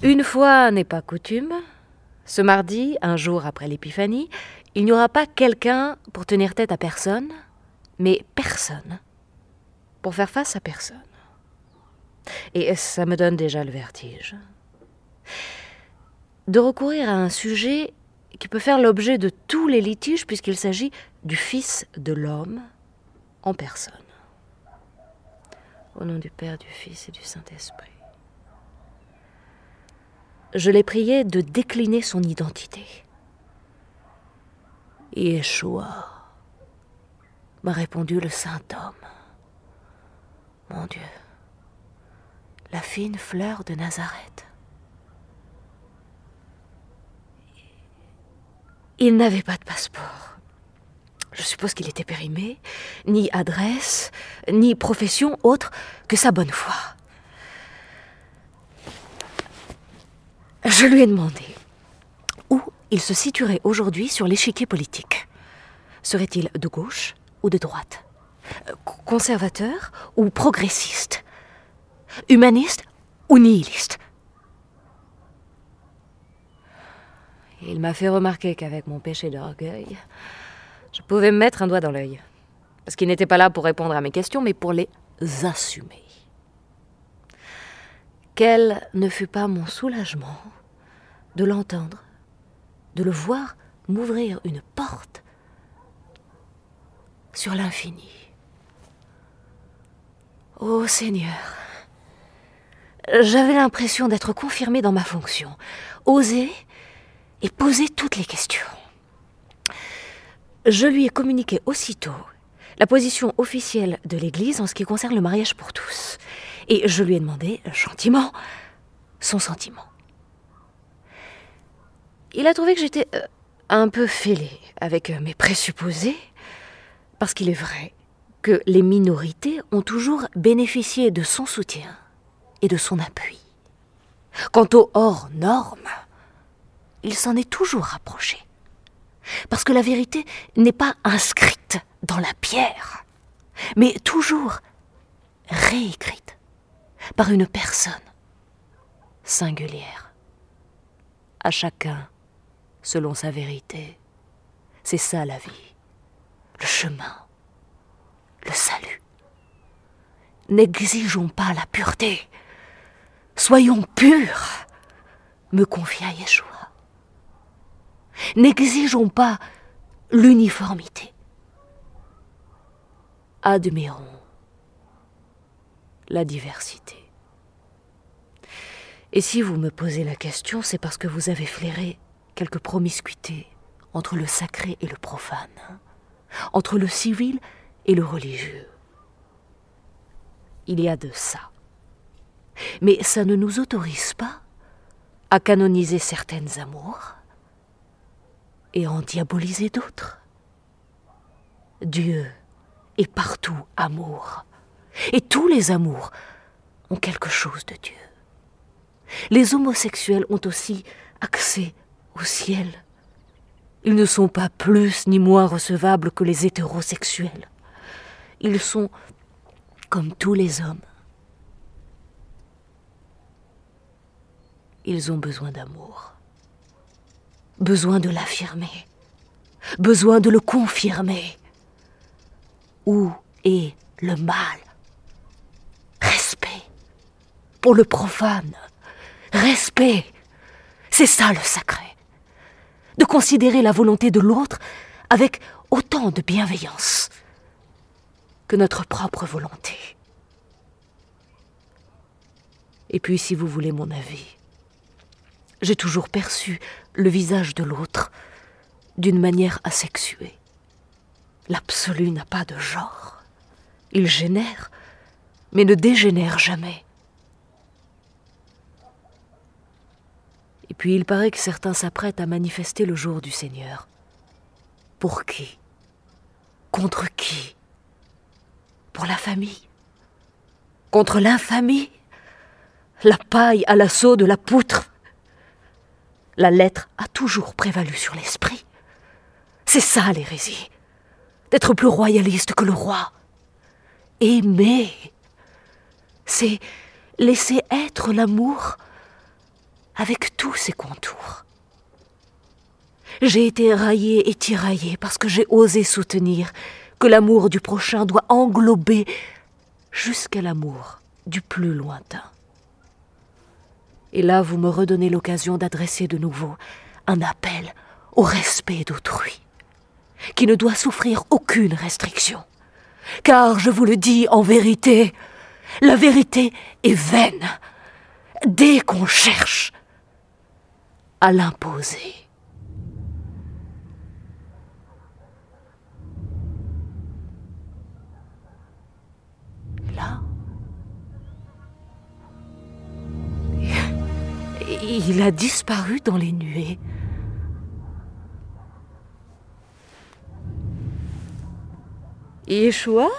Une fois n'est pas coutume, ce mardi, un jour après l'épiphanie, il n'y aura pas quelqu'un pour tenir tête à personne, mais personne pour faire face à personne. Et ça me donne déjà le vertige. De recourir à un sujet qui peut faire l'objet de tous les litiges puisqu'il s'agit du Fils de l'homme en personne. Au nom du Père, du Fils et du Saint-Esprit. Je l'ai prié de décliner son identité. Yeshua, m'a répondu le saint homme. Mon Dieu, la fine fleur de Nazareth. Il n'avait pas de passeport. Je suppose qu'il était périmé, ni adresse, ni profession autre que sa bonne foi. Je lui ai demandé où il se situerait aujourd'hui sur l'échiquier politique. Serait-il de gauche ou de droite? Conservateur ou progressiste? Humaniste ou nihiliste? Il m'a fait remarquer qu'avec mon péché d'orgueil, je pouvais me mettre un doigt dans l'œil. Parce qu'il n'était pas là pour répondre à mes questions, mais pour les assumer. Quel ne fut pas mon soulagement de l'entendre, de le voir m'ouvrir une porte sur l'infini. Ô Seigneur, j'avais l'impression d'être confirmée dans ma fonction, oser et poser toutes les questions. Je lui ai communiqué aussitôt la position officielle de l'Église en ce qui concerne le mariage pour tous. Et je lui ai demandé, gentiment, son sentiment. Il a trouvé que j'étais un peu fêlée avec mes présupposés, parce qu'il est vrai que les minorités ont toujours bénéficié de son soutien et de son appui. Quant aux hors normes, il s'en est toujours rapproché. Parce que la vérité n'est pas inscrite dans la pierre, mais toujours réécrite par une personne singulière. À chacun selon sa vérité. C'est ça la vie, le chemin, le salut. N'exigeons pas la pureté, soyons purs, me confia Yeshua. N'exigeons pas l'uniformité. Admirons la diversité. Et si vous me posez la question, c'est parce que vous avez flairé quelque promiscuité entre le sacré et le profane, entre le civil et le religieux. Il y a de ça. Mais ça ne nous autorise pas à canoniser certaines amours et en diaboliser d'autres. Dieu est partout amour, et tous les amours ont quelque chose de Dieu. Les homosexuels ont aussi accès au ciel. Ils ne sont pas plus ni moins recevables que les hétérosexuels. Ils sont comme tous les hommes. Ils ont besoin d'amour, besoin de l'affirmer, besoin de le confirmer. Où est le mal? Respect pour le profane, respect, c'est ça le sacré. De considérer la volonté de l'autre avec autant de bienveillance que notre propre volonté. Et puis, si vous voulez mon avis, j'ai toujours perçu le visage de l'autre d'une manière asexuée. L'absolu n'a pas de genre. Il génère, mais ne dégénère jamais. Et puis il paraît que certains s'apprêtent à manifester le jour du Seigneur. Pour qui? Contre qui? Pour la famille? Contre l'infamie? La paille à l'assaut de la poutre? La lettre a toujours prévalu sur l'esprit. C'est ça l'hérésie. D'être plus royaliste que le roi. Aimer, c'est laisser être l'amour avec tous ses contours. J'ai été raillée et tiraillée parce que j'ai osé soutenir que l'amour du prochain doit englober jusqu'à l'amour du plus lointain. Et là, vous me redonnez l'occasion d'adresser de nouveau un appel au respect d'autrui, qui ne doit souffrir aucune restriction. Car, je vous le dis en vérité, la vérité est vaine dès qu'on cherche à l'imposer. Là, il a disparu dans les nuées. Yeshua ?